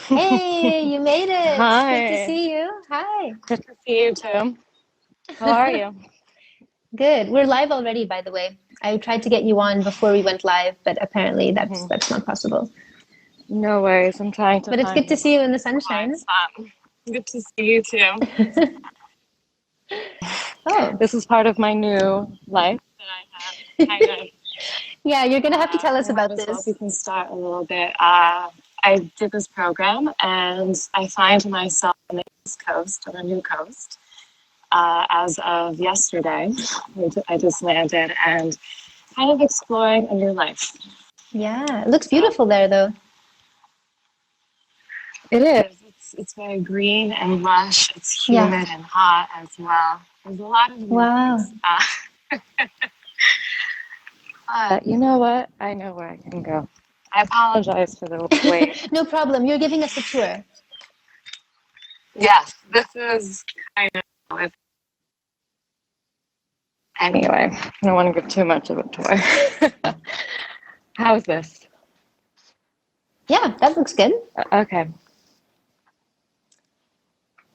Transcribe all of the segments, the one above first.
Hey, you made it. Good to Hi, see you. Hi. good to see you too. How are you? Good. We're live already, by the way. I tried to get you on before we went live, but apparently that's Mhm. that's not possible. No worries. I'm trying to But it's good find to a see you in the quiet sunshine. spot. Good to see you too. Oh, This is part of my new life that I have kind of. yeah, you're gonna have to tell us I might about as well, if we this. can start a little bit. I did this program and I find myself on the East Coast, on a new coast, as of yesterday. I just landed and kind of exploring a new life. Yeah, it looks So beautiful there, though. it is. It's very green and lush. It's Yeah. humid and hot as well. There's a lot of new Wow. things. You know what? I know where I can go. I apologize for the wait. No problem. You're giving us a tour. Yes, this is kind of. Anyway, I don't want to give too much of a tour. How's this? Yeah, that looks good. Okay.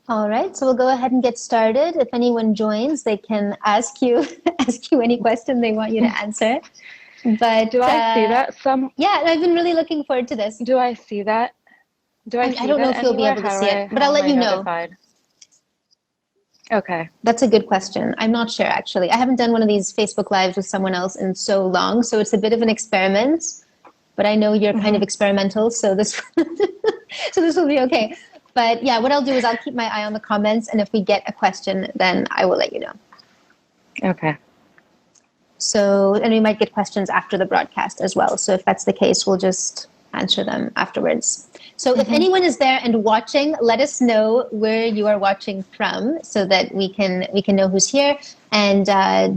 All right, so we'll go ahead and get started. If anyone joins, they can ask you ask you any question they want you to answer. But Do I see that? yeah, I've been really looking forward to this. Do I see that? Do I I see don't know that if you'll be anywhere? able to see it, but I'll How am let I you know. notified? Okay. That's a good question. I'm not sure actually. I haven't done one of these Facebook Lives with someone else in so long, so it's a bit of an experiment. But I know you're kind Hmm. of experimental, so this so this will be okay. But yeah, what I'll do is I'll keep my eye on the comments, and if we get a question, then I will let you know. Okay. So, and we might get questions after the broadcast as well. So if that's the case, we'll just answer them afterwards. So if Hmm. anyone is there and watching, let us know where you are watching from so that we can know who's here, and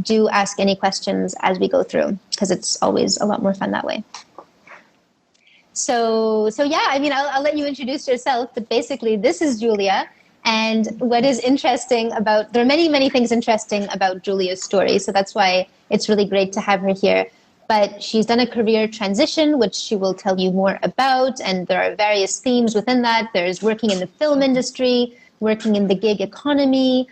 do ask any questions as we go through, because it's always a lot more fun that way. So yeah, I mean, I'll let you introduce yourself, but basically, this is Julia. And what is interesting about, there are many things interesting about Julia's story. So that's why it's really great to have her here. But she's done a career transition, which she will tell you more about. And there are various themes within that. There's working in the film industry, working in the gig economy,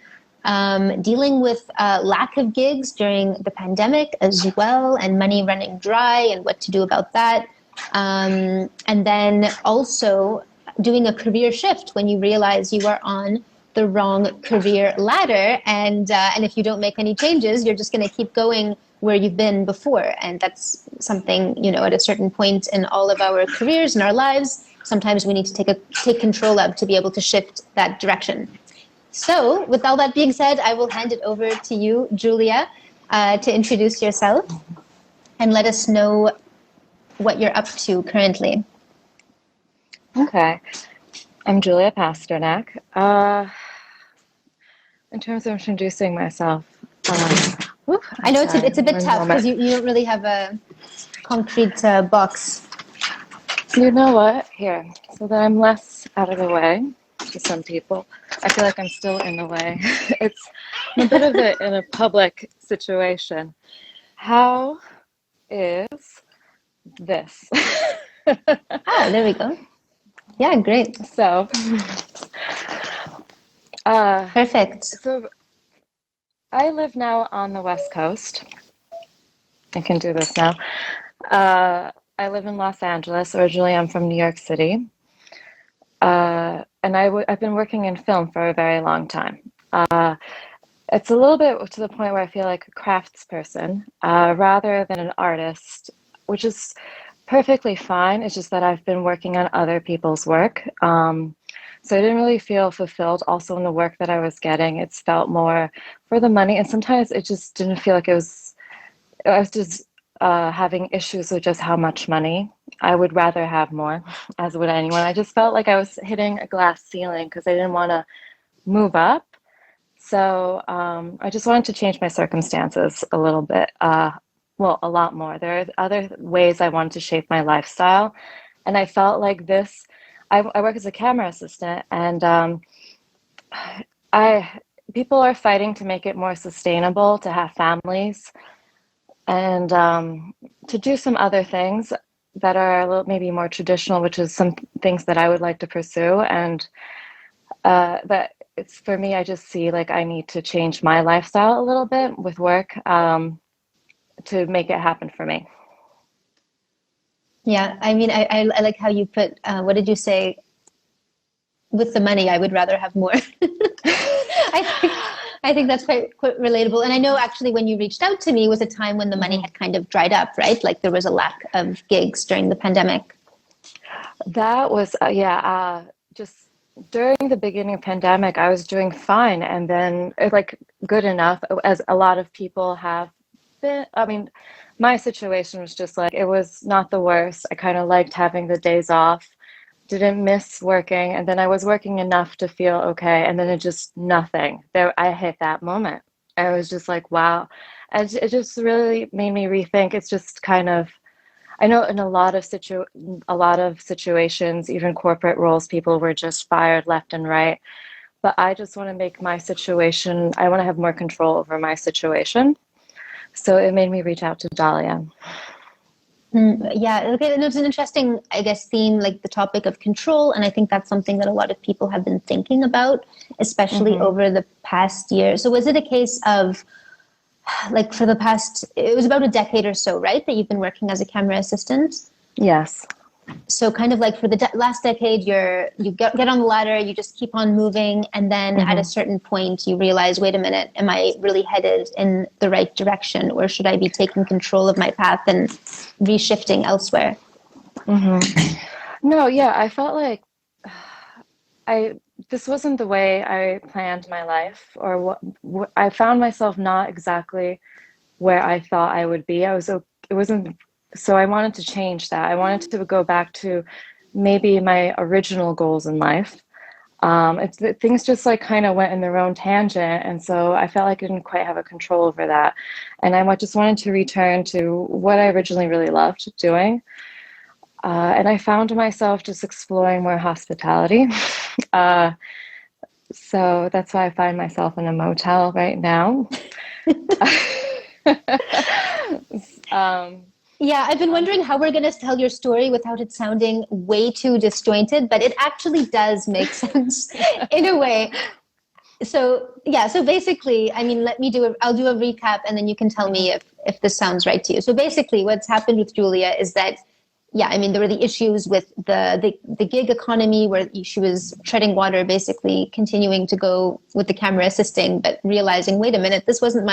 dealing with lack of gigs during the pandemic as well, and money running dry and what to do about that. And then also doing a career shift when you realize you are on the wrong career ladder, and if you don't make any changes, you're just going to keep going where you've been before, and that's something, at a certain point in all of our careers and our lives. Sometimes we need to take control of to be able to shift that direction. So, with all that being said, I will hand it over to you, Julia, to introduce yourself and let us know what you're up to currently. Okay. I'm Julia Pasternak. In terms of introducing myself, I I'm know it's sorry, a bit one tough because moment. you don't really have a concrete box. You know what? Here, so that I'm less out of the way to some people. I feel like I'm still in the way. I'm a bit of it in a public situation. How is this? Ah, there we go. Yeah, great. So, uh, Perfect. so I live now on the West Coast. I can do this now. I live in Los Angeles. Originally, I'm from New York City. And I've been working in film for a very long time. It's a little bit to the point where I feel like a craftsperson rather than an artist, which is perfectly fine. It's just that I've been working on other people's work. So I didn't really feel fulfilled also in the work that I was getting. It's felt more for the money. And sometimes it just didn't feel like I was just having issues with just how much money. I would rather have more, as would anyone. I just felt like I was hitting a glass ceiling because I didn't want to move up. So I just wanted to change my circumstances a little bit. Well, a lot more. There are other ways I wanted to shape my lifestyle. And I felt like this. I work as a camera assistant, and I people are fighting to make it more sustainable to have families and to do some other things. that are a little maybe more traditional, which is some things that I would like to pursue. And that it's for me, I just see like I need to change my lifestyle a little bit with work to make it happen for me. Yeah, I mean, I like how you put, what did you say? With the money, I would rather have more. I think that's quite relatable. And I know actually when you reached out to me was a time when the money Mhm. had kind of dried up, right? Like there was a lack of gigs during the pandemic. That was, just during the beginning of pandemic, I was doing fine. And then, like, good enough, as a lot of people have been. I mean, my situation was just like, it was not the worst. I kind of liked having the days off, didn't miss working. And then I was working enough to feel okay. And then it just nothing. There, I hit that moment. I was just like, wow. And it just really made me rethink. It's just kind of, I know in a lot of situations, even corporate roles, people were just fired left and right. But I just want to make my situation, I want to have more control over my situation. So it made me reach out to Dahlia. Yeah, okay, and it's an interesting, I guess, theme, like the topic of control. And I think that's something that a lot of people have been thinking about, especially Hmm. over the past year. So was it a case of like for the past, it was about a decade or so, right, that you've been working as a camera assistant? Yes. So kind of like for the last decade, you get on the ladder, you just keep on moving, and then at a Hmm. certain point, you realize, wait a minute, am I really headed in the right direction, or should I be taking control of my path and reshifting elsewhere? Hmm. No, yeah, I felt like I this wasn't the way I planned my life, or what I found myself not exactly where I thought I would be. It wasn't, so I wanted to change that. I wanted to go back to maybe my original goals in life. Things just like kind of went in their own tangent, and so I felt like I didn't quite have a control over that. And just wanted to return to what I originally really loved doing. And I found myself just exploring more hospitality. Uh, so that's why I find myself in a motel right now. um, Yeah, I've been um, wondering how we're going to tell your story without it sounding way too disjointed, but it actually does make sense in a way. So yeah, so basically, I mean, I'll do a recap and then you can tell mhm, me if this sounds right to you. So basically what's happened with Julia is that, yeah, I mean, there were the issues with the gig economy where she was treading water, basically continuing to go with the camera assisting, but realizing, wait a minute, this wasn't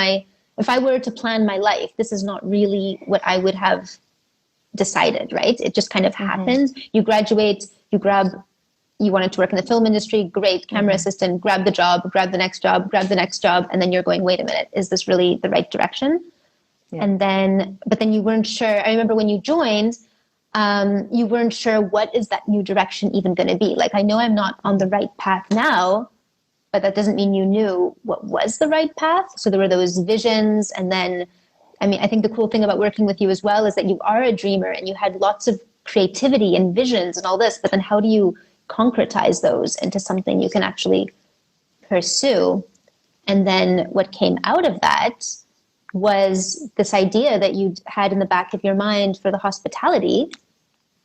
if I were to plan my life, this is not really what I would have decided, right? It just kind of mhm, happens. You graduate, you wanted to work in the film industry, great, camera mhm. assistant, grab the job, grab the next job, grab the next job, and then you're going, wait a minute, is this really the right direction? Yeah. And then, but then you weren't sure. I remember when you joined, you weren't sure what is that new direction even going to be. Like, I know I'm not on the Mhm. right path now, but that doesn't mean you knew what was the right path. So there were those visions. And then, I mean, I think the cool thing about working with you as well is that you are a dreamer and you had lots of creativity and visions and all this, but then how do you concretize those into something you can actually pursue? And then what came out of that was this idea that you had in the back of your mind for the hospitality,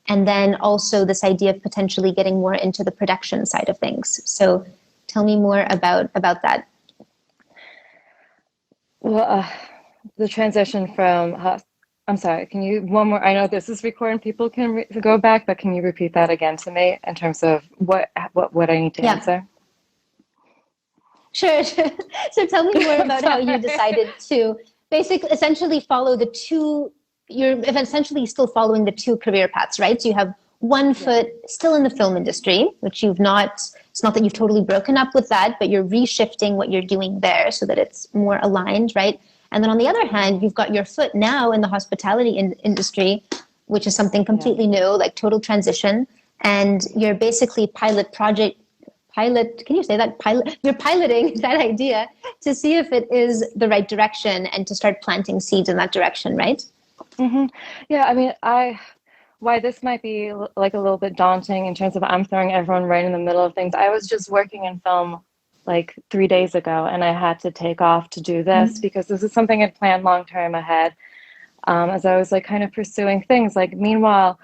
and then also this idea of potentially getting more into the production side of things. So tell me more about that. Well, the transition from I'm sorry, can you one more? I know this is recording, people can go back, but can you repeat that again to me in terms of what I need to Yeah, answer? sure. So tell me more I'm about how you sorry. decided to basically essentially follow the two, you're essentially still following the two career paths, right? So you have one Yeah. foot still in the film industry, which you've not, it's not that you've totally broken up with that, but you're reshifting what you're doing there so that it's more aligned, right? And then on the other hand, Hmm. you've got your foot now in the hospitality industry, which is something Yeah. completely new, like total transition. And you're basically can you say that, you're piloting that idea to see if it is the right direction and to start planting seeds in that direction, right? Hmm. Yeah. I mean, why this might be like a little bit daunting in terms of I'm throwing everyone right in the middle of things. I was just working in film like 3 days ago, and I had to take off to do this because this is something I'd planned long term ahead. as I was like kind of pursuing things. Like meanwhile,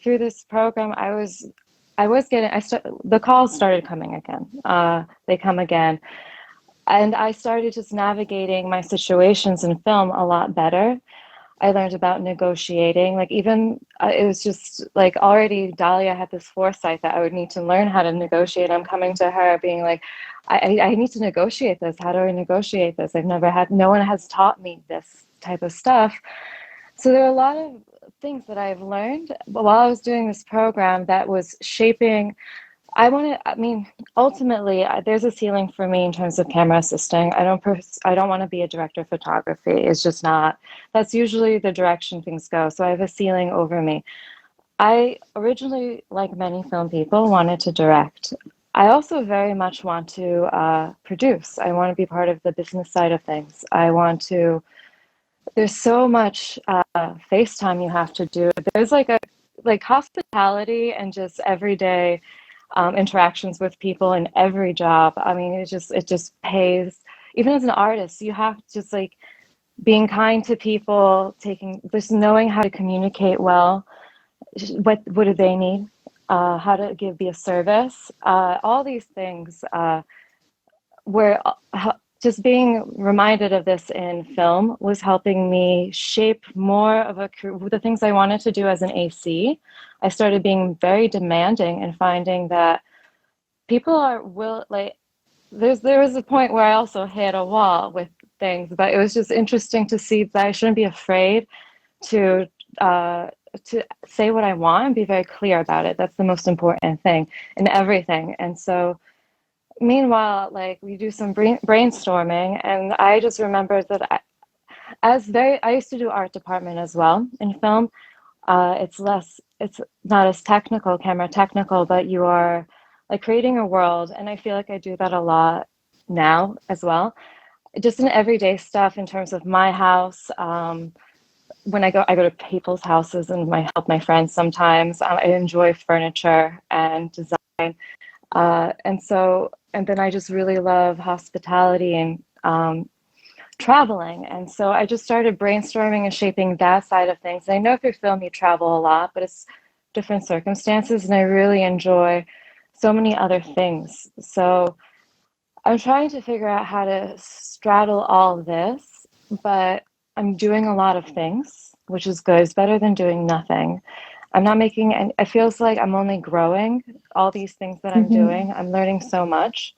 through this program, I was getting the calls started coming again. They come again, and I started just navigating my situations in film a lot better. I learned about negotiating. Like even it was just like already Dahlia had this foresight that I would need to learn how to negotiate. I'm coming to her being like, I need to negotiate this. How do I negotiate this? I've never had, no one has taught me this type of stuff. So there are a lot of things that I've learned while I was doing this program that was shaping. I mean, ultimately, there's a ceiling for me in terms of camera assisting. I don't want to be a director of photography. It's just not, that's usually the direction things go. So I have a ceiling over me. I originally, like many film people, wanted to direct. I also very much want to produce. I want to be part of the business side of things. There's so much FaceTime you have to do. There's like hospitality and just everyday interactions with people in every job. I mean, it just pays. Even as an artist, you have just like being kind to people, just knowing how to communicate well. What do they need? How to be a service. All these things where just being reminded of this in film was helping me shape more of the things I wanted to do as an AC. I started being very demanding and finding that people there was a point where I also hit a wall with things, but it was just interesting to see that I shouldn't be afraid to say what I want and be very clear about it. That's the most important thing in everything. And so meanwhile, like we do some brainstorming, and I just remembered that I used to do art department as well in film. It's not as technical, camera technical, but you are like creating a world. And I feel like I do that a lot now as well. Just in everyday stuff in terms of my house. When I go to people's houses and help my friends sometimes. I enjoy furniture and design. And then I just really love hospitality and traveling. And so I just started brainstorming and shaping that side of things. And I know through film you travel a lot, but it's different circumstances. And I really enjoy so many other things. So I'm trying to figure out how to straddle all of this, but I'm doing a lot of things, which is good. It's better than doing nothing. I'm not making any, it feels like I'm only growing all these things that I'm doing. I'm learning so much.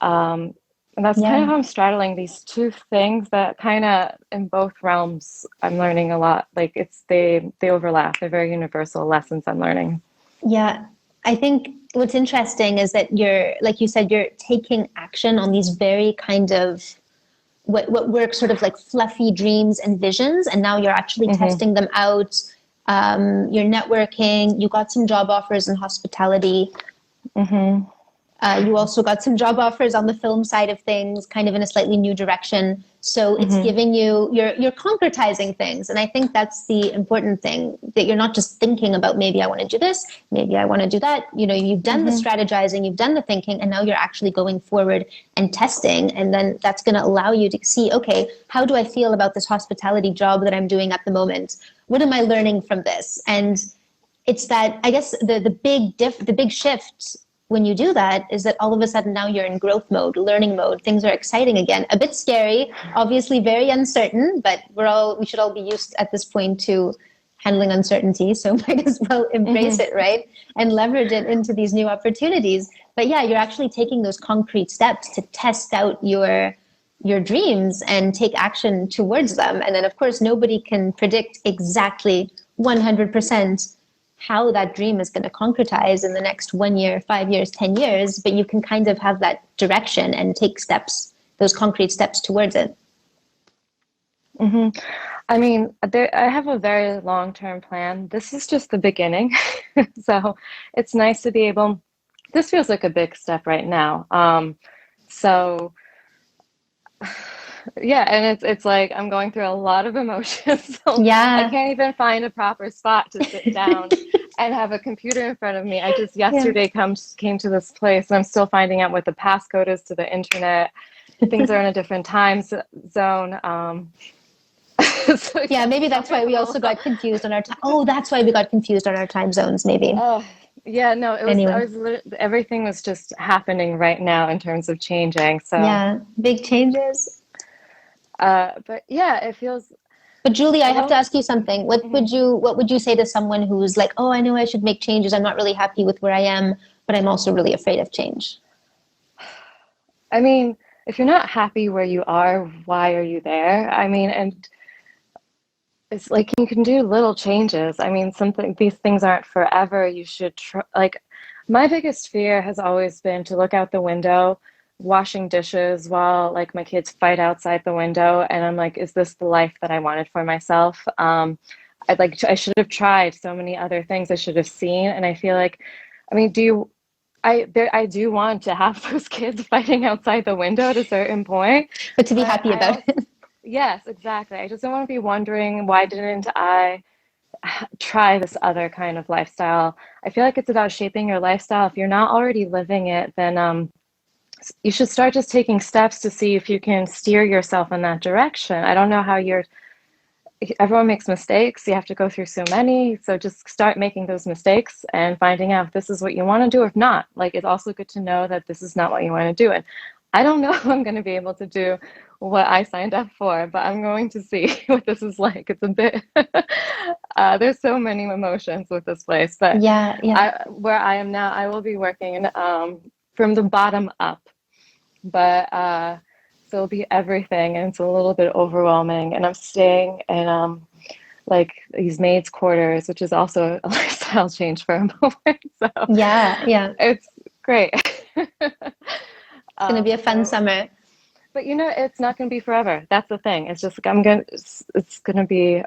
And that's kind of how I'm straddling these two things that kind of in both realms I'm learning a lot. Like they overlap. They're very universal lessons I'm learning. Yeah. I think what's interesting is that like you said, you're taking action on these very kind of what were sort of like fluffy dreams and visions, and now you're actually testing them out. You're networking. You got some job offers in hospitality. You also got some job offers on the film side of things, kind of in a slightly new direction. So it's giving you're concretizing things. And I think that's the important thing, that you're not just thinking about, maybe I want to do this, maybe I want to do that. You know, you've done the strategizing, you've done the thinking, and now you're actually going forward and testing. And then that's going to allow you to see, okay, how do I feel about this hospitality job that I'm doing at the moment? What am I learning from this? And it's that, I guess, the big shift when you do that is that all of a sudden now you're in growth mode, learning mode. Things are exciting again. A bit scary, obviously very uncertain, but we should all be used at this point to handling uncertainty. So might as well embrace it, right? And leverage it into these new opportunities. But yeah, you're actually taking those concrete steps to test out your dreams and take action towards them. And then of course, nobody can predict exactly 100% how that dream is going to concretize in the next 1 year, 5 years, 10 years, but you can kind of have that direction and take steps, those concrete steps towards it. I mean, I have a very long-term plan. This is just the beginning. So it's nice to be able, this feels like a big step right now. So yeah, and it's like I'm going through a lot of emotions. So I can't even find a proper spot to sit down and have a computer in front of me. I just yesterday came to this place, and I'm still finding out what the passcode is to the internet. Things are in a different time zone. So Yeah, yeah, maybe that's sorry, why I'm we a also little. got confused on our time. Oh, that's why we got confused on our time zones, maybe. Oh, yeah, no, it was. I Anyway, was. Everything was just happening right now in terms of changing. So, yeah, big changes. but yeah, it feels. But Julie, I I have to don't. ask you something. Mhm. What would you say to someone who's like, "Oh, I know I should make changes. I'm not really happy with where I am, but I'm also really afraid of change." I mean, if you're not happy where you are, why are you there? I mean, and it's like you can do little changes. I mean, something these things aren't forever. You should try, like my biggest fear has always been to look out the window, washing dishes while like my kids fight outside the window, and I'm like, is this the life that I wanted for myself? I should have tried so many other things I should have seen, and I feel like, I mean, I do want to have those kids fighting outside the window at a certain point, But to be but happy I about also it. yes, exactly. I just don't want to be wondering why didn't I try this other kind of lifestyle. I feel like it's about shaping your lifestyle. If you're not already living it, then you should start just taking steps to see if you can steer yourself in that direction. I don't know how you're, everyone makes mistakes. You have to go through so many. So just start making those mistakes and finding out if this is what you want to do or if not. Like it's also good to know that this is not what you want to do. And I don't know if I'm going to be able to do what I signed up for, but I'm going to see what this is like. It's a bit, there's so many emotions with this place, but Yeah, yeah. where I am now, I will be working from the bottom up, but so it'll be everything, and it's a little bit overwhelming. And I'm staying in like these maids' quarters, which is also a lifestyle change for a moment. So Yeah, yeah. it's great. It's going to be a fun So, summer. but you know, it's not going to be forever. That's the thing. It's just I'm gonna. It's going to be,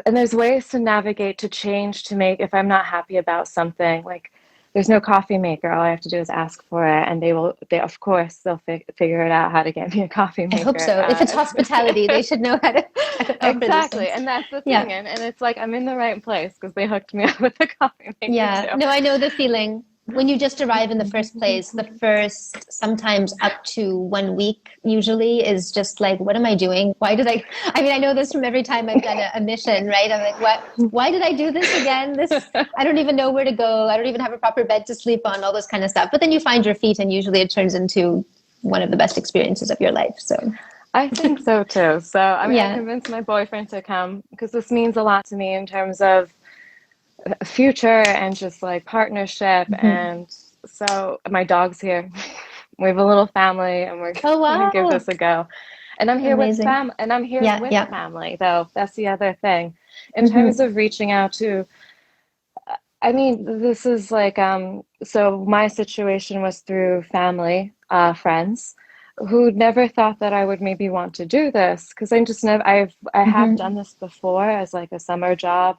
and there's ways to navigate to change to make if I'm not happy about something like there's no coffee maker. All I have to do is ask for it, and they of course they'll figure it out how to get me a coffee I hope maker. so. If it's hospitality, they should know how to offer these Exactly, things. and that's the Yeah. thing, and it's like I'm in the right place because they hooked me up with a coffee maker Yeah, too. no, I know the feeling. When you just arrive in the first place, the first sometimes up to 1 week usually is just like, what am I doing? Why did I mean, I know this from every time I've done a mission, right? I'm like, why did I do this again? I don't even know where to go. I don't even have a proper bed to sleep on, all this kind of stuff. But then you find your feet and usually it turns into one of the best experiences of your life. So, I think so too. So I mean, I yeah. convinced my boyfriend to come because this means a lot to me in terms of future and just like partnership. Mhm. And so my dog's here. We have a little family and we're Oh, going to give wow. this a go. And I'm here with Amazing. Yeah, yeah. family though. That's the other thing. In terms Hmm. of reaching out to, I mean, this is like so my situation was through family, friends who never thought that I would maybe want to do this because I just never I have done Hmm. this before as like a summer job,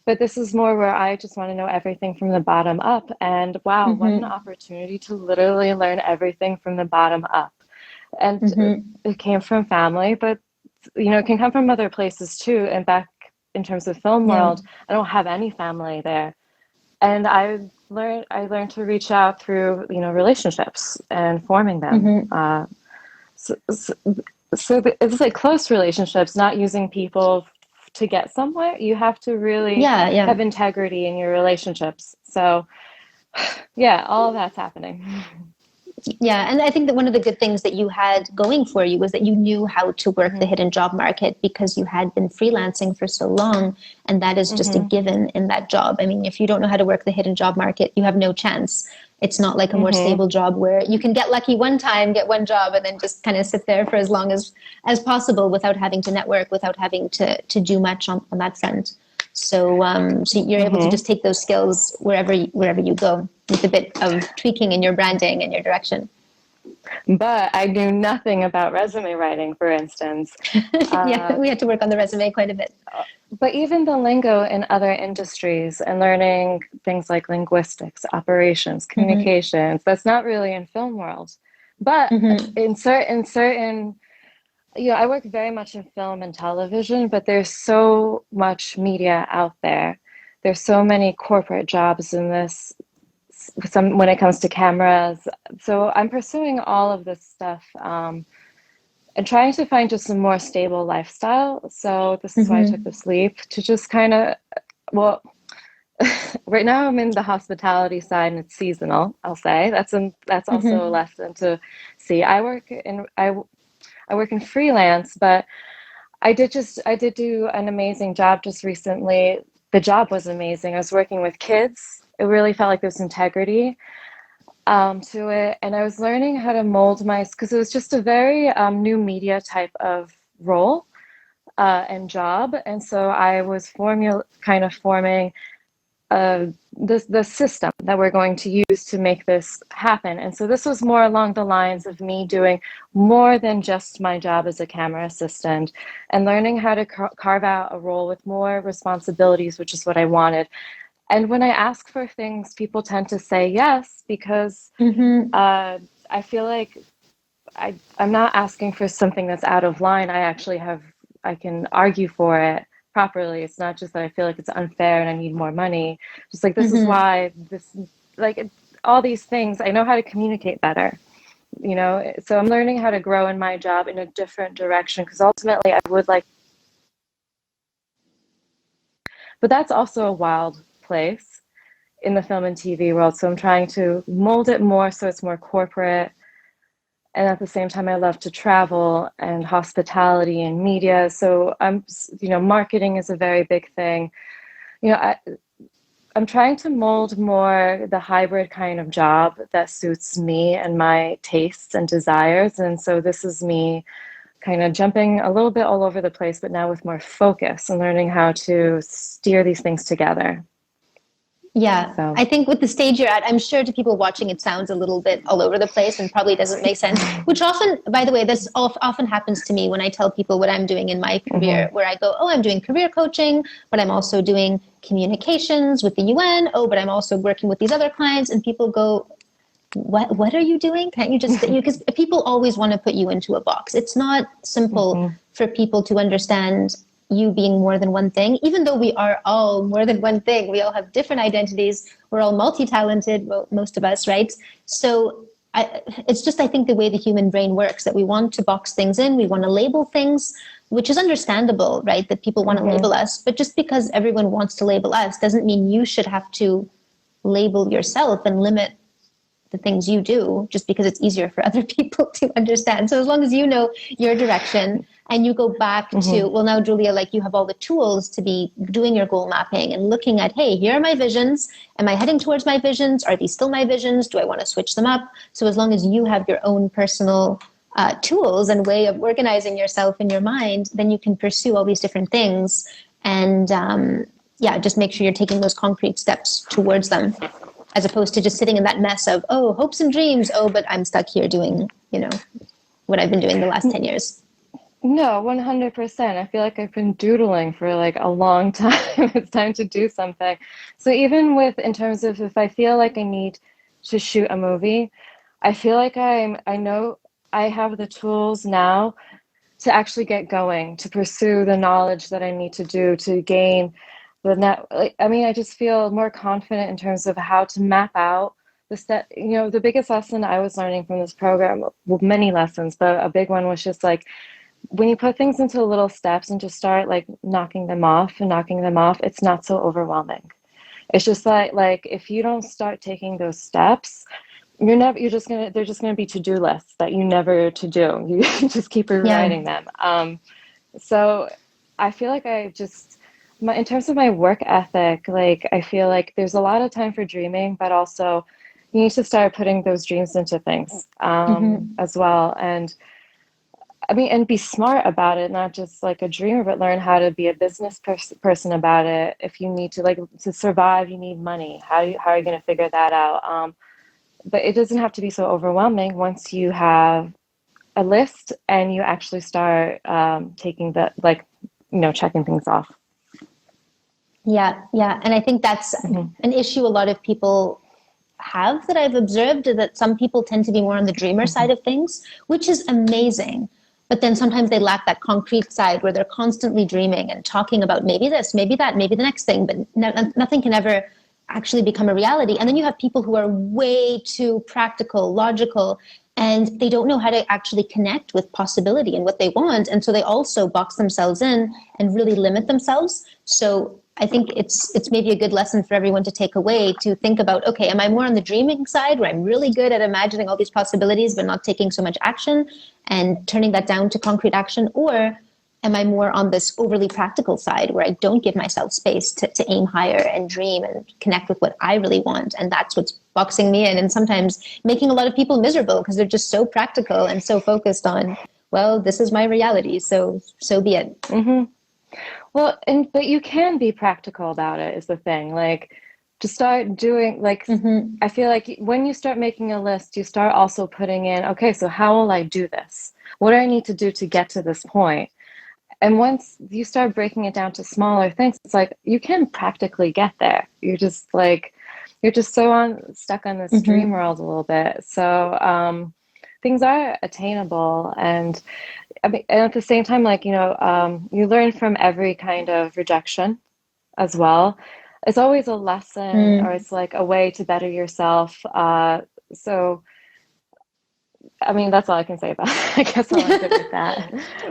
but this is more where I just want to know everything from the bottom up. And wow, what an Hmm. opportunity to literally learn everything from the bottom up. And Hmm. it came from family, but you know, it can come from other places too. And back in terms of film Yeah. world, I don't have any family there. And I learned to reach out through, you know, relationships and forming them. Hmm. So, so, it's like close relationships, not using people to get somewhere. You have to really Yeah, yeah. have integrity in your relationships. So, yeah, all of that's happening. Yeah, and I think that one of the good things that you had going for you was that you knew how to work the Hmm. hidden job market because you had been freelancing for so long, and that is just a Hmm. given in that job. I mean, if you don't know how to work the hidden job market, you have no chance. It's not like a more Hmm. stable job where you can get lucky one time, get one job, and then just kind of sit there for as long as possible without having to network, without having to do much on that front. So, so you're able to Hmm. just take those skills wherever you go with a bit of tweaking in your branding and your direction. But I knew nothing about resume writing, for instance. Yeah, Uh, we had to work on the resume quite a bit. but even the lingo in other industries and learning things like linguistics, operations, Hmm. communications, that's not really in film world. But Hmm. in certain, you know, I work very much in film and television, but there's so much media out there. There's so many corporate jobs in this, some when it comes to cameras. So I'm pursuing all of this stuff. and trying to find just a more stable lifestyle. So this is why I took Mm-hmm. this leap to just kind of, well, right now I'm in the hospitality side and it's seasonal, I'll say. That's also a Mm-hmm. lesson to see. I work in freelance, but I did do an amazing job just recently. The job was amazing. I was working with kids. It really felt like there's integrity to it, and I was learning how to mold my because it was just a very new media type of role and job, and so I was kind of forming the system that we're going to use to make this happen. And so this was more along the lines of me doing more than just my job as a camera assistant and learning how to carve out a role with more responsibilities, which is what I wanted. And when I ask for things, people tend to say yes because Mm-hmm. I feel like I'm not asking for something that's out of line. I can argue for it properly. It's not just that I feel like it's unfair and I need more money. Just like, this is Mm-hmm. why like all these things, I know how to communicate better, So I'm learning how to grow in my job in a different direction because ultimately I would like, but that's also a wild place in the film and TV world. So I'm trying to mold it more so it's more corporate. And at the same time, I love to travel and hospitality and media. So marketing is a very big thing. You know, I, I'm trying to mold more the hybrid kind of job that suits me and my tastes and desires. And so this is me kind of jumping a little bit all over the place, but now with more focus and learning how to steer these things together. Yeah, So, I think with the stage you're at, I'm sure to people watching it sounds a little bit all over the place and probably doesn't make sense. Which often, by the way, often happens to me when I tell people what I'm doing in my mm-hmm, career, where I go, oh, I'm doing career coaching, but I'm also doing communications with the UN. Oh, but I'm also working with these other clients. And people go, what are you doing? Can't you just, because people always want to put you into a box. It's not simple mm-hmm, for people to understand you being more than one thing, even though we are all more than one thing. We all have different identities. We're all multi-talented, well, most of us, right? So it's just, I think, the way the human brain works, that we want to box things in, we want to label things, which is understandable, right? That people want to mm-hmm, label us. But just because everyone wants to label us doesn't mean you should have to label yourself and limit the things you do just because it's easier for other people to understand. So as long as you know your direction and you go back to, mm-hmm. well, now, Julia, like you have all the tools to be doing your goal mapping and looking at, hey, here are my visions. Am I heading towards my visions? Are these still my visions? Do I want to switch them up? So as long as you have your own personal tools and way of organizing yourself in your mind, then you can pursue all these different things. And yeah, just make sure you're taking those concrete steps towards them, as opposed to just sitting in that mess of, oh, hopes and dreams. Oh, but I'm stuck here doing, what I've been doing the last 10 years. No, 100%. I feel like I've been doodling for like a long time. It's time to do something. So even in terms of if I feel like I need to shoot a movie, I feel like I know I have the tools now to actually get going, to pursue the knowledge that I need to do to gain the net. Like, I mean, I just feel more confident in terms of how to map out the step. The biggest lesson I was learning from this program, well, many lessons, but a big one was just like, when you put things into little steps and just start like knocking them off and knocking them off, it's not so overwhelming. It's just like if you don't start taking those steps, they're just gonna be to-do lists that you never to do. You just keep Yeah. rewriting them. So I feel like in terms of my work ethic, like I feel like there's a lot of time for dreaming, but also you need to start putting those dreams into things Mm-hmm. as well. And I mean, and be smart about it, not just like a dreamer, but learn how to be a business person about it. If you need to, like, to survive, you need money. How are you going to figure that out? But it doesn't have to be so overwhelming once you have a list and you actually start taking the, like, checking things off. Yeah. Yeah. And I think that's Hmm. an issue a lot of people have, that I've observed, that some people tend to be more on the dreamer Hmm. side of things, which is amazing. But then sometimes they lack that concrete side where they're constantly dreaming and talking about maybe this, maybe that, maybe the next thing, but nothing can ever actually become a reality. And then you have people who are way too practical, logical, and they don't know how to actually connect with possibility and what they want. And so they also box themselves in and really limit themselves. So I think it's maybe a good lesson for everyone to take away, to think about, okay, am I more on the dreaming side where I'm really good at imagining all these possibilities but not taking so much action and turning that down to concrete action? Or am I more on this overly practical side where I don't give myself space to aim higher and dream and connect with what I really want? And that's what's boxing me in and sometimes making a lot of people miserable because they're just so practical and so focused on, well, this is my reality, so be it. Mm-hmm. Well, but you can be practical about it is the thing. Like, to start doing, like, I feel like when you start making a list, you start also putting in, okay, so how will I do this? What do I need to do to get to this point? And once you start breaking it down to smaller things, it's like you can practically get there. You're just so stuck on this dream world a little bit. So things are attainable, and I mean, and at the same time, like, you learn from every kind of rejection as well. It's always a lesson, or it's like a way to better yourself. So I mean, that's all I can say about it. I guess I'll end it with that.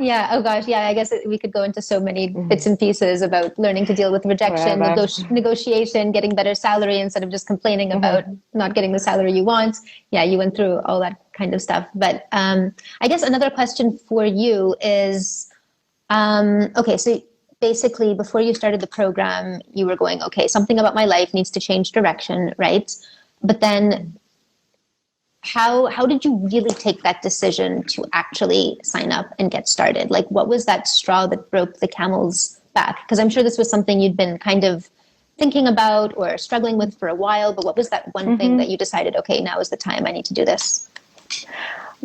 Yeah. Oh gosh. Yeah. I guess we could go into so many bits and pieces about learning to deal with rejection, negotiation, getting better salary instead of just complaining about not getting the salary you want. Yeah. You went through all that kind of stuff. But I guess another question for you is, okay, so basically before you started the program, you were going, okay, something about my life needs to change direction, right? But then how did you really take that decision to actually sign up and get started? Like, what was that straw that broke the camel's back? Because I'm sure this was something you'd been kind of thinking about or struggling with for a while, but what was that one thing that you decided, okay, now is the time, I need to do this?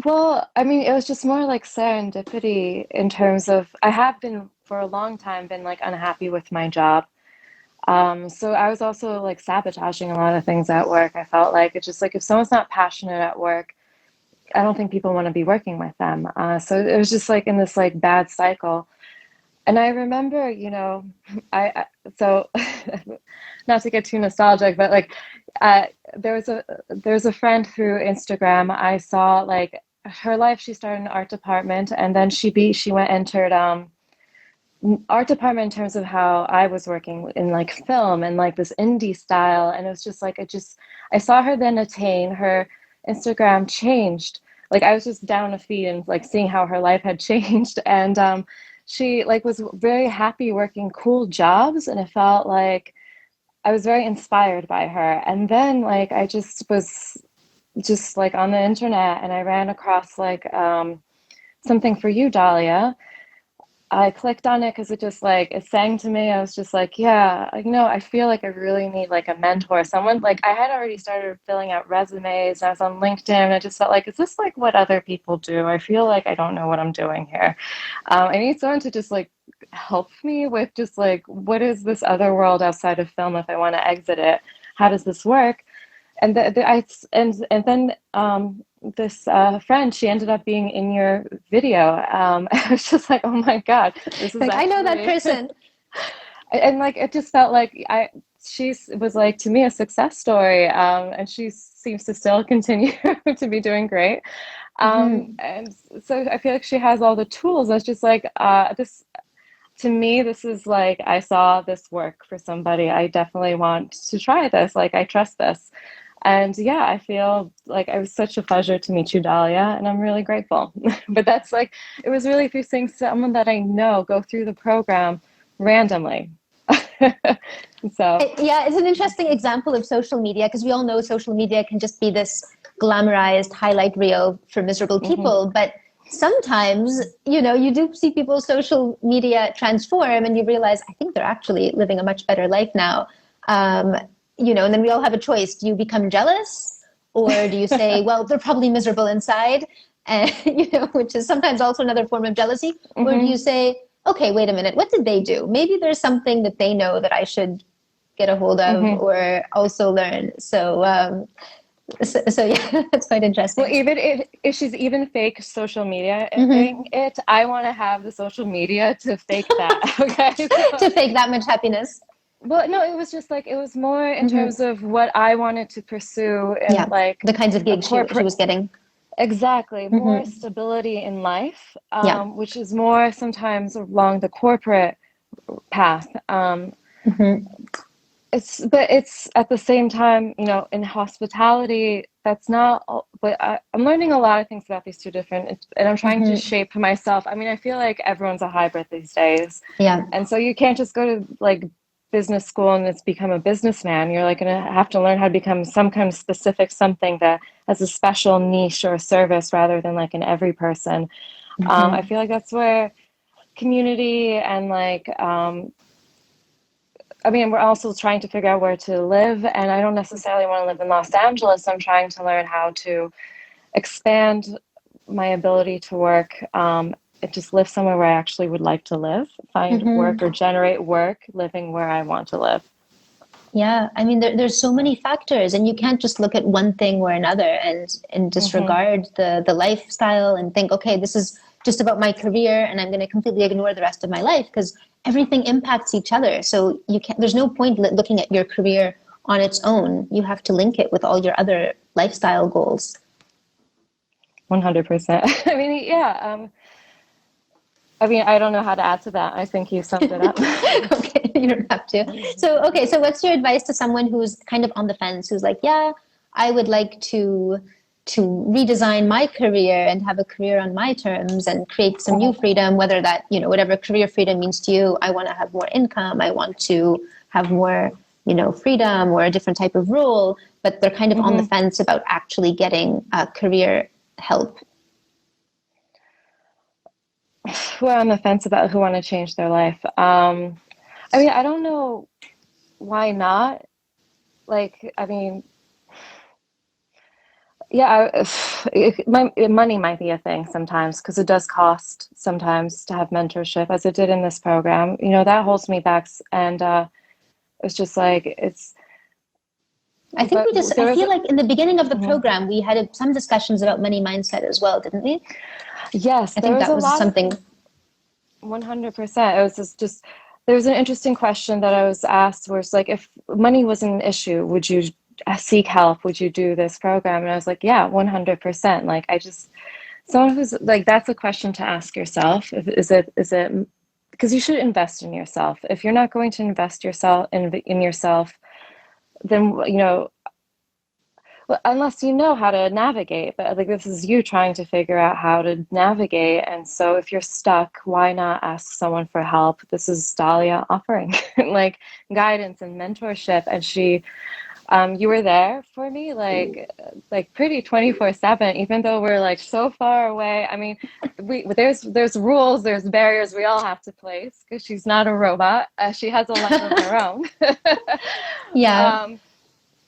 Well, I mean, it was just more like serendipity in terms of, I have been for a long time been like unhappy with my job. So I was also like sabotaging a lot of things at work. I felt like it's just like if someone's not passionate at work, I don't think people want to be working with them. So it was just like in this like bad cycle. And I remember, I so not to get too nostalgic, but like there's a friend through Instagram. I saw like her life. She started an art department, and then she entered art department in terms of how I was working in like film and like this indie style. And it was just like, I saw her then attain, her Instagram changed. Like I was just down a feed and like seeing how her life had changed. And she like was very happy working cool jobs. And it felt like I was very inspired by her. And then like, I just was just like on the internet and I ran across like something for you, Dahlia. I clicked on it because it sang to me. I was just like, yeah, I feel like I really need like a mentor, someone like I had already started filling out resumes. I was on LinkedIn. And I just felt like, is this like what other people do? I feel like I don't know what I'm doing here. I need someone to just like help me with just like, what is this other world outside of film if I want to exit it? How does this work? And then this friend, she ended up being in your video. I was just like, oh my God, this is like, actually... I know that person. And like, it just felt like she was like, to me, a success story. And she seems to still continue to be doing great. And so I feel like she has all the tools. I was just like, to me, this is like, I saw this work for somebody. I definitely want to try this. Like, I trust this. And yeah, I feel like it was such a pleasure to meet you, Dahlia, and I'm really grateful. But that's like, it was really through seeing someone that I know go through the program randomly. So yeah, it's an interesting example of social media because we all know social media can just be this glamorized highlight reel for miserable people. But sometimes, you do see people's social media transform and you realize, I think they're actually living a much better life now. And then we all have a choice. Do you become jealous or do you say, well, they're probably miserable inside, and, which is sometimes also another form of jealousy. Or do you say, okay, wait a minute, what did they do? Maybe there's something that they know that I should get a hold of or also learn. So yeah, that's quite interesting. Well, even if she's even fake social media I want to have the social media to fake that. Okay, to fake that much happiness. Well, no, it was just like, it was more in terms of what I wanted to pursue and like the kinds of gigs she was getting. exactly, more Mm-hmm. stability in life, Yeah. which is more sometimes along the corporate path. Mm-hmm. But it's at the same time, in hospitality, that's not, but I'm learning a lot of things about these two different, and I'm trying to Mm-hmm. shape myself. I mean, I feel like everyone's a hybrid these days. Yeah. And so you can't just go to like business school and it's become a businessman. You're like going to have to learn how to become some kind of specific something that has a special niche or a service rather than like an every person. I Mm-hmm. feel like that's where community and I mean, we're also trying to figure out where to live, and I don't necessarily want to live in Los Angeles. I'm trying to learn how to expand my ability to work, and just live somewhere where I actually would like to live, find work or Mm-hmm. generate work living where I want to live. Yeah, I mean, there's so many factors, and you can't just look at one thing or another and Hmm. disregard the lifestyle and think, okay, this is just about my career, and I'm going to completely ignore the rest of my life because everything impacts each other. So you can't. There's no point looking at your career on its own. You have to link it with all your other lifestyle goals. 100%. I mean, yeah. I mean, I don't know how to add to that. I think you summed it up. Okay, you don't have to. So, okay, so what's your advice to someone who's kind of on the fence, who's like, yeah, I would like to redesign my career and have a career on my terms and create some new Mhm. freedom, whether that, whatever career freedom means to you. I want to have more income, I want to have more, freedom or a different type of role, but they're kind of on the Mhm. fence about actually getting career help. Who are on the fence about who want to change their life. I mean, I don't know why not. Like, I mean, yeah, money might be a thing sometimes because it does cost sometimes to have mentorship, as it did in this program. That holds me back, and it's just like it's. I think But I there was, feel like in the beginning of the mhm. program, we had some discussions about money mindset as well, didn't we? Yes, I there think was that a was lot of something. 100%. It was just there was an interesting question that I was asked where it's like, if money was an issue, would you seek help? Would you do this program? And I was like, yeah, 100%. Like, I just, someone who's like, that's a question to ask yourself. Is it, because you should invest in yourself. If you're not going to invest yourself in yourself, then, well, unless you know how to navigate, but like this is you trying to figure out how to navigate. And so if you're stuck, why not ask someone for help? This is Dahlia offering like guidance and mentorship. And you were there for me, like pretty 24/7, even though we're like so far away. I mean, there's rules, there's barriers we all have to place because she's not a robot. She has a life of her own. Yeah. um,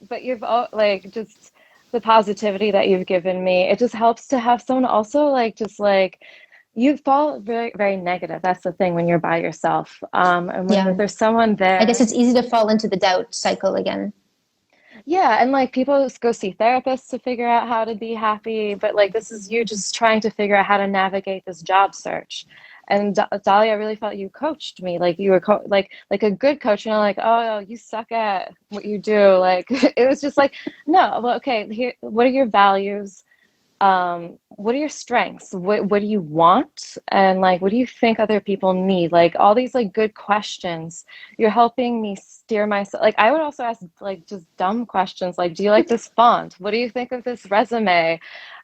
but you've like just the positivity that you've given me. It just helps to have someone also like just like you fall very very negative. That's the thing when you're by yourself. And when Yeah. there's someone I guess there, it's easy to fall into the doubt cycle again. yeah, and like people just go see therapists to figure out how to be happy, but like this is you just trying to figure out how to navigate this job search. And Dahlia, I really felt you coached me, like you were like a good coach. Like, oh, you suck at what you do. Like it was just like, no, well, okay, here, what are your values? What are your strengths? What do you want? And like, what do you think other people need? Like all these like good questions. You're helping me steer myself. Like I would also ask like just dumb questions like, do you like this font? What do you think of this resume?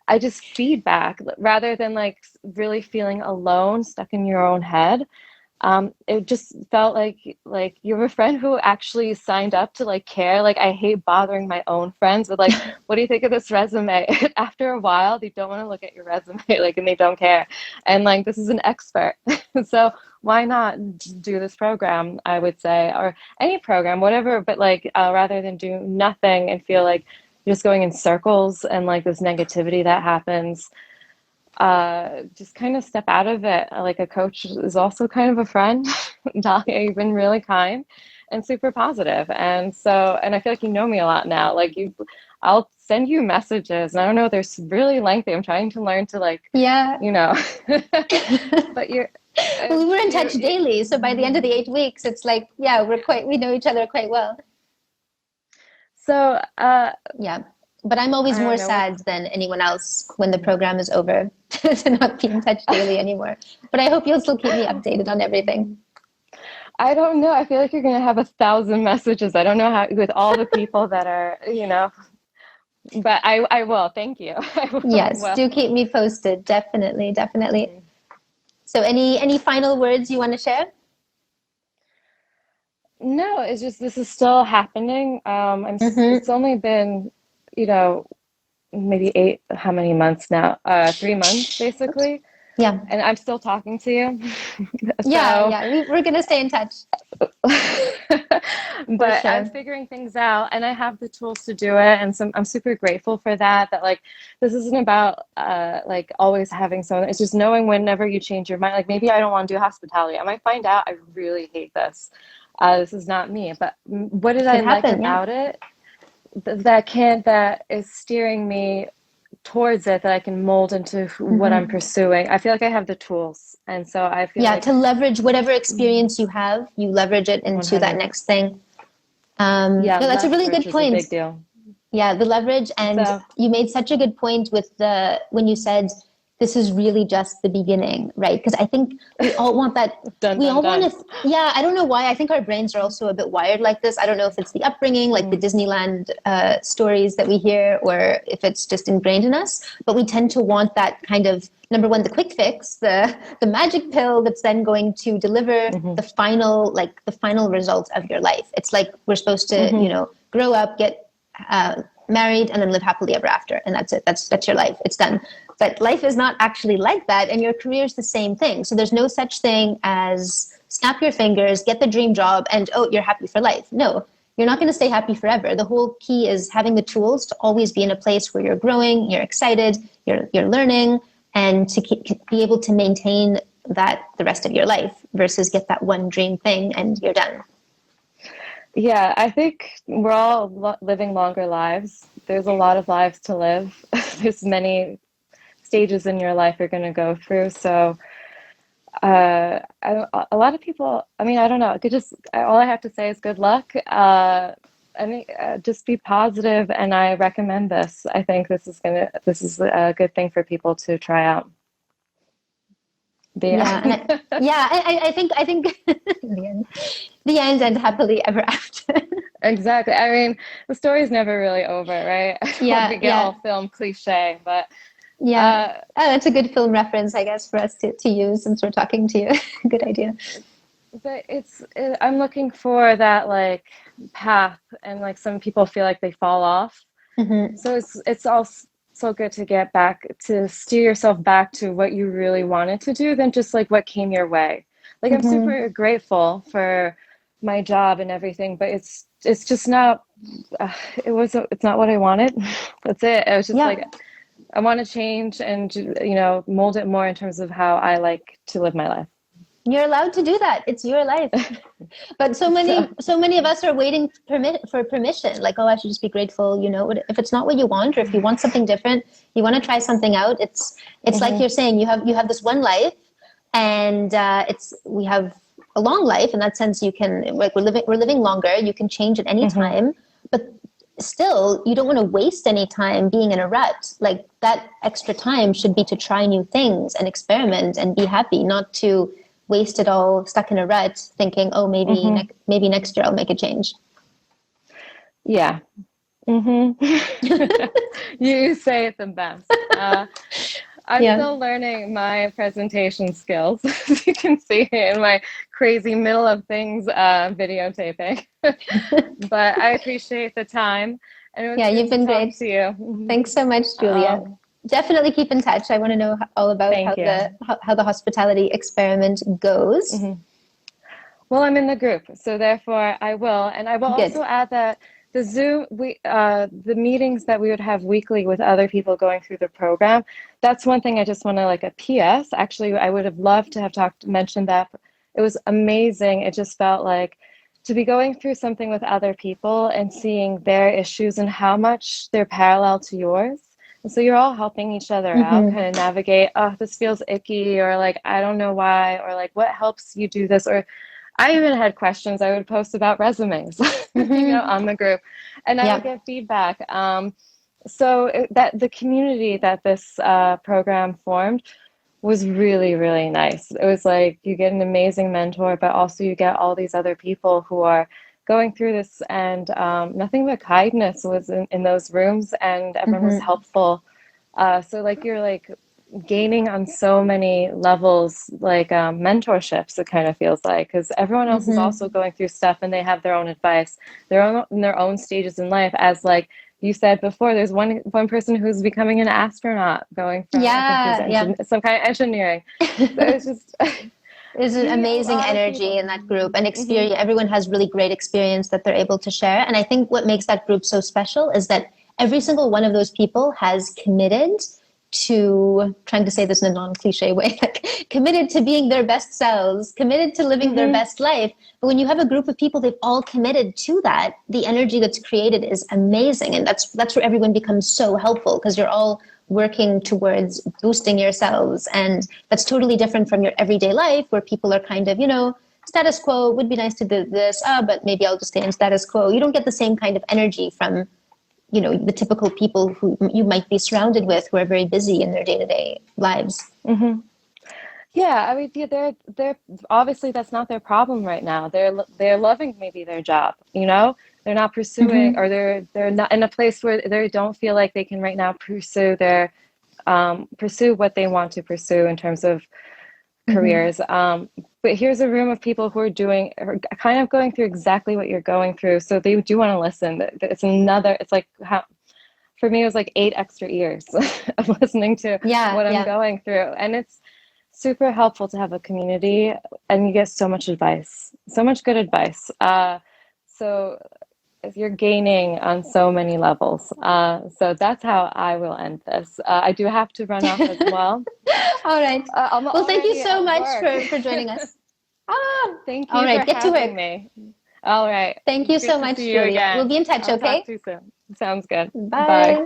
I just feedback rather than like really feeling alone, stuck in your own head. It just felt like you have a friend who actually signed up to like care. Like I hate bothering my own friends with like, what do you think of this resume? After a while, they don't want to look at your resume, like, and they don't care. And like, this is an expert, so why not do this program? I would say, or any program, whatever. But like, rather than do nothing and feel like you're just going in circles and like this negativity that happens, just kind of step out of it. Like a coach is also kind of a friend. Dahlia, you've been really kind and super positive. And so, and I feel like you know me a lot now. I'll send you messages and I don't know, they're really lengthy. I'm trying to learn to like, Yeah. you know, but Well, we were in touch you're, daily, so by the end of the 8 weeks, it's like, yeah, we know each other quite well. so, Yeah. But I'm always I don't more know what. sad than anyone else when the program is over to not be in touch daily anymore. But I hope you'll still keep me updated on everything. I don't know. I feel like you're gonna have 1,000 messages. I don't know how with all the people that are, but I will. Thank you. I will. Yes, Well, do keep me posted. Definitely, definitely. mhm. So any final words you want to share? No, it's just this is still happening. It's Mm-hmm. only been, you know, maybe eight, how many months now? 3 months Oops. basically, Yeah. and I'm still talking to you. Yeah, So, yeah. We're gonna stay in touch for but I'm sure. figuring things out, and I have the tools to do it, and so I'm super grateful for that. That like this isn't about like always having someone. It's just knowing whenever you change your mind. Like maybe I don't want to do hospitality. I might find out I really hate this. This is not me. But what did I Could like happen. Yeah. about it? That is steering me towards it that I can mold into what I'm Mm-hmm. pursuing. I feel like I have the tools, and so I feel Yeah, like to leverage whatever experience you have, you leverage it into that 100. next thing. Yeah, No, that's a really leverage good is a point. big deal. Yeah, the leverage, and So you made such a good point with the when you said this is really just the beginning, right? Because I think we all want that. dun We dun all want dun. to. Yeah, I don't know why. I think our brains are also a bit wired like this. I don't know if it's the upbringing, like the Mm, Disneyland stories that we hear, or if it's just ingrained in us. But we tend to want that kind of number one, the quick fix, the magic pill that's then going to deliver mhm, the final result of your life. It's like we're supposed to, mhm, grow up, get married, and then live happily ever after, and that's it. That's your life. It's done. But life is not actually like that, and your career is the same thing. So there's no such thing as snap your fingers, get the dream job, and oh, you're happy for life. No, you're not going to stay happy forever. The whole key is having the tools to always be in a place where you're growing, you're excited, you're learning, and to be able to maintain that the rest of your life versus get that one dream thing and you're done. yeah, I think we're all living longer lives. There's a lot of lives to live. There's many stages in your life you're going to go through. So, a lot of people, I mean, I don't know. I could just, all I have to say is good luck. I mean, just be positive, and I recommend this. I think this is a good thing for people to try out. The Yeah, and end. I think the end and happily ever after. Exactly. I mean, the story's never really over, right? I don't want Yeah, to get yeah, all film cliche, but yeah. uh, Oh, that's a good film reference, I guess, for us to use since we're talking to you. Good idea. I'm looking for that like path, and like some people feel like they fall off. Hmm. So it's all so good to get back to steer yourself back to what you really wanted to do than just like what came your way. Like I'm Hmm. super grateful for my job and everything, but it's just not. It's not what I wanted. That's it. It was just Yeah, like I want to change and mold it more in terms of how I like to live my life. you're allowed to do that. It's your life. But So so many of us are waiting for permission. Like, oh, I should just be grateful. If it's not what you want, or if you want something different, you want to try something out. It's like mhm, you're saying, you have this one life, and we have a long life in that sense. You can like we're living longer. You can change at any mhm. time, but still, you don't want to waste any time being in a rut. Like that extra time should be to try new things and experiment and be happy, not to waste it all stuck in a rut thinking, oh, maybe next year I'll make a change. Yeah. Hmm. You say it the best. I'm Yeah. still learning my presentation skills, as you can see in my crazy middle of things videotaping. But I appreciate the time, and it was Yeah, good you've to been talk great. to you. Mhm. Thanks so much, Julia. Um, Definitely keep in touch. I want to know all about Thank you. how the hospitality experiment goes. Mhm. Well, I'm in the group, so therefore I will. And I will Good. also add that the meetings that we would have weekly with other people going through the program, that's one thing I just want to like a PS. Actually, I would have loved to have mentioned that. It was amazing. It just felt like to be going through something with other people and seeing their issues and how much they're parallel to yours. And so you're all helping each other out, Mm-hmm. kind of navigate, oh, this feels icky, or like, I don't know why, or like, what helps you do this? Or I even had questions I would post about resumes, Mm-hmm. on the group, and I would Yeah. get feedback. That the community that this program formed was really, really nice. It was like you get an amazing mentor, but also you get all these other people who are going through this, and nothing but kindness was in those rooms, and everyone was Mm-hmm. helpful. So like you're like gaining on so many levels, like mentorships, it kind of feels like, because everyone else is Mm-hmm. also going through stuff and they have their own advice, their own stages in life. As like you said before, there's one person who's becoming an astronaut, going from, I think he was Yeah, yeah. some kind of engineering. So it's just There's an meeting a amazing lot of energy people. in that group and Hmm. experience. Everyone has really great experience that they're able to share. And I think what makes that group so special is that every single one of those people has committed to, trying to say this in a non-cliche way, like committed to being their best selves, committed to living their Hmm. best life. But when you have a group of people, they've all committed to that. The energy that's created is amazing. And that's where everyone becomes so helpful, because you're all working towards boosting yourselves. And that's totally different from your everyday life, where people are kind of, status quo, would be nice to do this, but maybe I'll just stay in status quo. You don't get the same kind of energy from, the typical people who you might be surrounded with, who are very busy in their day-to-day lives. Hmm. Yeah, I mean, yeah, they're obviously that's not their problem right now. They're loving maybe their job, you know? They're not pursuing, Mm-hmm. or they're not in a place where they don't feel like they can right now pursue what they want to pursue in terms of Mm-hmm. careers. But here's a room of people who are kind of going through exactly what you're going through. So they do want to listen. It's like how, for me, it was like 8 extra years of listening to Yeah, what I'm yeah. going through. And it's super helpful to have a community, and you get so much advice, so much good advice. So if you're gaining on so many levels. So that's how I will end this. I do have to run off as well. All right. I'm Well, thank you already so at much work. for joining us. Ah, Thank all you for right. Get to having work. me. All right. Thank you Good so to much, see you Julia. We'll again. be in touch, I'll talk okay? to you soon. Sounds good. Bye. Bye.